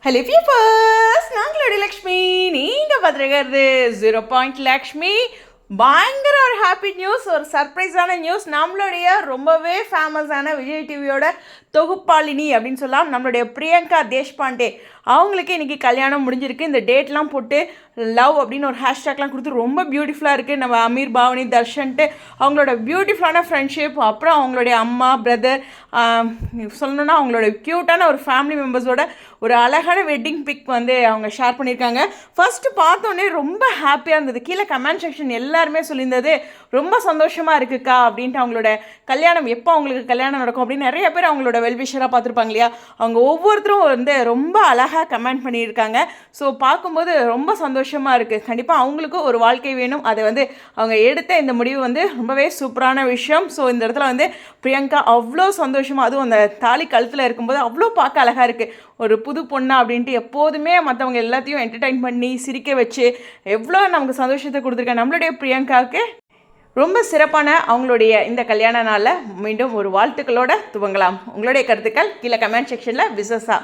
Hello peepers, நாங்களோட Lakshmi. நீங்கள் பார்த்துருக்கிறது 0 லக்ஷ்மி. பயங்கர ஒரு ஹாப்பி நியூஸ், ஒரு சர்ப்ரைஸான நியூஸ். நம்மளுடைய ரொம்பவே ஃபேமஸான விஜய் டிவியோட தொகுப்பாளினி அப்படின்னு சொல்லலாம், நம்மளுடைய பிரியங்கா தேஷ்பாண்டே அவங்களுக்கு இன்றைக்கி கல்யாணம் முடிஞ்சிருக்கு. இந்த டேட்லாம் போட்டு லவ் அப்படின்னு ஒரு ஹேஷ்டேக்லாம் கொடுத்து ரொம்ப பியூட்டிஃபுல்லாக இருக்குது. நம்ம அமீர், பாவனி, தர்ஷன்ட்டு அவங்களோட பியூட்டிஃபுல்லான ஃப்ரெண்ட்ஷிப், அப்புறம் அவங்களுடைய அம்மா, பிரதர், சொல்லணுன்னா அவங்களோட க்யூட்டான ஒரு ஃபேமிலி மெம்பர்ஸோட ஒரு அழகான வெட்டிங் பிக் வந்து அவங்க ஷேர் பண்ணியிருக்காங்க. ஃபஸ்ட்டு பார்த்தோன்னே ரொம்ப ஹாப்பியாக இருந்தது. கீழே கமெண்ட் செக்ஷன் எல்லாருமே சொல்லியிருந்தது ரொம்ப சந்தோஷமாக இருக்குக்கா அப்படின்ட்டு. அவங்களோட கல்யாணம் எப்போ அவங்களுக்கு கல்யாணம் நடக்கும் அப்படின்னு நிறைய பேர் அவங்களோட வெல்விஷராக பார்த்துருப்பாங்க இல்லையா. அவங்க ஒவ்வொருத்தரும் வந்து ரொம்ப அழகாக கமெண்ட் பண்ணியிருக்காங்க. ஸோ பார்க்கும்போது ரொம்ப சந்தோஷமாக இருக்குது. கண்டிப்பாக அவங்களுக்கும் ஒரு வாழ்க்கை வேணும். அதை வந்து அவங்க எடுத்த இந்த முடிவு வந்து ரொம்பவே சூப்பரான விஷயம். ஸோ இந்த இடத்துல வந்து பிரியங்கா அவ்வளோ சந்தோஷமாக, அதுவும் அந்த தாலி கழுத்தில் இருக்கும்போது அவ்வளோ பார்க்க அழகாக இருக்குது. ஒரு புது பொண்ணா அப்படின்ட்டு எப்போதுமே மற்றவங்க எல்லாத்தையும் என்டர்டைன் பண்ணி சிரிக்க வச்சு எவ்வளோ நமக்கு சந்தோஷத்தை கொடுத்துருக்காங்க. நம்மளுடைய பிரியங்காவுக்கு ரொம்ப சிறப்பான அவங்களுடைய இந்த கல்யாண நாளில் மீண்டும் ஒரு வாழ்த்துக்களோடு துவங்கலாம். உங்களுடைய கருத்துக்கள் கீழே கமெண்ட் செக்ஷனில் விசஸா